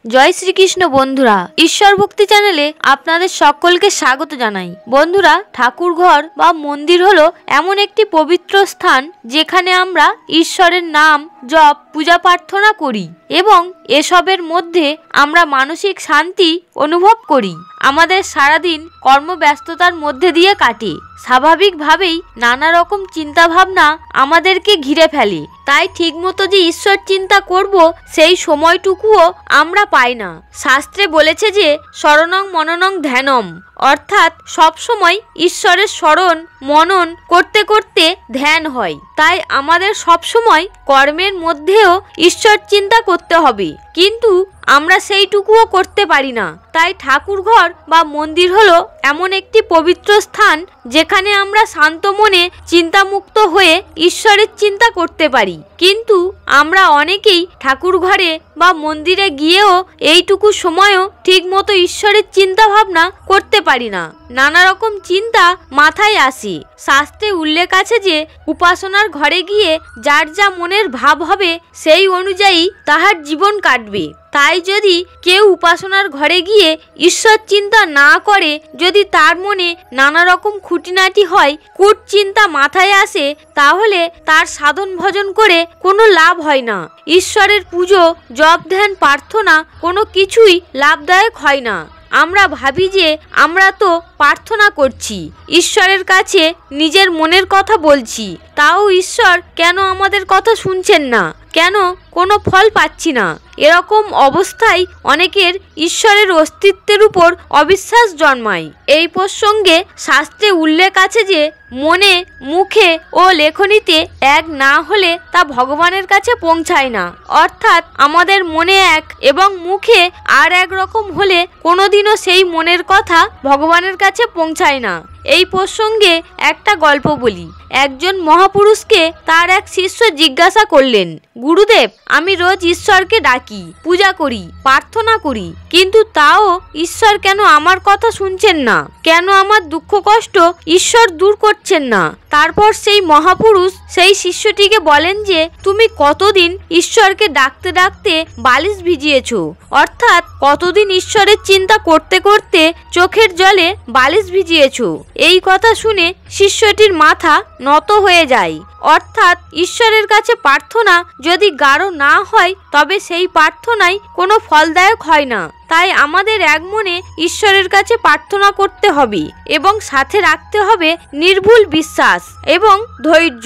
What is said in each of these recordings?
জয় শ্রীকৃষ্ণ বন্ধুরা, ঈশ্বর ভক্তি চ্যানেলে আপনাদের সকলকে স্বাগত জানাই। বন্ধুরা, ঠাকুর ঘর বা মন্দির হলো এমন একটি পবিত্র স্থান যেখানে আমরা ঈশ্বরের নাম জপ, পূজা প্রার্থনা করি এবং এসবের মধ্যে আমরা মানসিক শান্তি অনুভব করি। আমাদের সারাদিন কর্মব্যস্ততার মধ্যে দিয়ে কাটে, স্বাভাবিকভাবেই নানা রকম চিন্তা ভাবনা আমাদেরকে ঘিরে ফেলে। তাই ঠিকমতো যে ঈশ্বর চিন্তা করব সেই সময়টুকুও আমরা পাই না। শাস্ত্রে বলেছে যে শরণং মননং ধ্যানম, অর্থাৎ সবসময় ঈশ্বরের স্মরণ মনন করতে করতে ধ্যান হয়। তাই আমাদের সবসময় কর্মের মধ্যেও ঈশ্বর চিন্তা করতে হবে, কিন্তু আমরা সেইটুকুও করতে পারি না। তাই ঠাকুর ঘর বা মন্দির হলো এমন একটি পবিত্র স্থান যেখানে আমরা শান্ত মনে চিন্তামুক্ত হয়ে ঈশ্বরের চিন্তা করতে পারি। কিন্তু আমরা অনেকেই ঠাকুর ঘরে বা মন্দিরে গিয়েও এইটুকু সময়ও ঠিকমতো ঈশ্বরের চিন্তা ভাবনা করতে পারি না। নানা রকম চিন্তা মাথায় আসে। শাস্ত্রে উল্লেখ আছে যে উপাসনার ঘরে গিয়ে যার যা মনের ভাব হবে সেই অনুযায়ী তাহার জীবন কাটবে। তাই যদি কেউ উপাসনার ঘরে গিয়ে ঈশ্বর চিন্তা না করে, যদি তার মনে নানা রকম খুঁটিনাটি হয়, কূট চিন্তা মাথায় আসে, তাহলে তার সাধন ভজন করে কোনো লাভ হয় না। ঈশ্বরের পুজো, জপ, ধ্যান, প্রার্থনা কোনো কিছুই লাভদায়ক হয় না। আমরা ভাবি যে আমরা তো প্রার্থনা করছি, ঈশ্বরের কাছে নিজের মনের কথা বলছি, তাও ঈশ্বর কেন আমাদের কথা শুনছেন না, কেন কোনো ফল পাচ্ছি না। এরকম অবস্থায় অনেকের ঈশ্বরের অস্তিত্বের উপর অবিশ্বাস জন্মায়। এই প্রসঙ্গে শাস্ত্রে উল্লেখ আছে যে মনে, মুখে ও লেখনীতে এক না হলে তা ভগবানের কাছে পৌঁছায় না। অর্থাৎ আমাদের মনে এক এবং মুখে আর এক রকম হলে কোনোদিনও সেই মনের কথা ভগবানের কাছে পৌঁছায় না। এই প্রসঙ্গে একটা গল্প বলি। একজন মহাপুরুষকে তার এক শিষ্য জিজ্ঞাসা করলেন, গুরুদেব, আমি রোজ ঈশ্বরকে ডাকি, পূজা করি, প্রার্থনা করি, কিন্তু তাও ঈশ্বর কেন আমার কথা শুনছেন না, কেন আমার দুঃখ কষ্ট ঈশ্বর দূর করছেন না। তারপর সেই মহাপুরুষ সেই শিষ্যটিকে বলেন যে তুমি কতদিন ঈশ্বরকে ডাকতে ডাকতে বালিশ ভিজিয়েছো, অর্থাৎ কতদিন ঈশ্বরের চিন্তা করতে করতে চোখের জলে বালিশ ভিজিয়েছো। এই কথা শুনে শিষ্যটির মাথা নত হয়ে যায়। অর্থাৎ ঈশ্বরের কাছে প্রার্থনা যদি গাঢ় না হয় তবে সেই প্রার্থনাই কোনো ফলদায়ক হয় না। তাই আমাদের এক মনে ঈশ্বরের কাছে প্রার্থনা করতে হবে এবং সাথে রাখতে হবে নির্ভুল বিশ্বাস এবং ধৈর্য।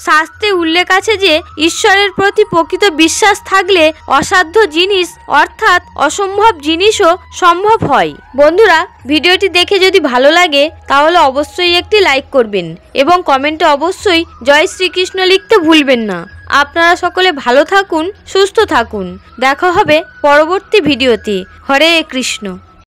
শাস্ত্রে উল্লেখ আছে যে ঈশ্বরের প্রতি প্রকৃত বিশ্বাস থাকলে অসাধ্য জিনিস অর্থাৎ অসম্ভব জিনিসও সম্ভব হয়। বন্ধুরা, ভিডিওটি দেখে যদি ভালো লাগে তাহলে অবশ্যই একটি লাইক করবেন এবং কমেন্টে অবশ্যই জয় শ্রীকৃষ্ণ লিখতে ভুলবেন না। আপনারা সকলে ভালো থাকুন, সুস্থ থাকুন। দেখা হবে পরবর্তী ভিডিওতে। হরে কৃষ্ণ।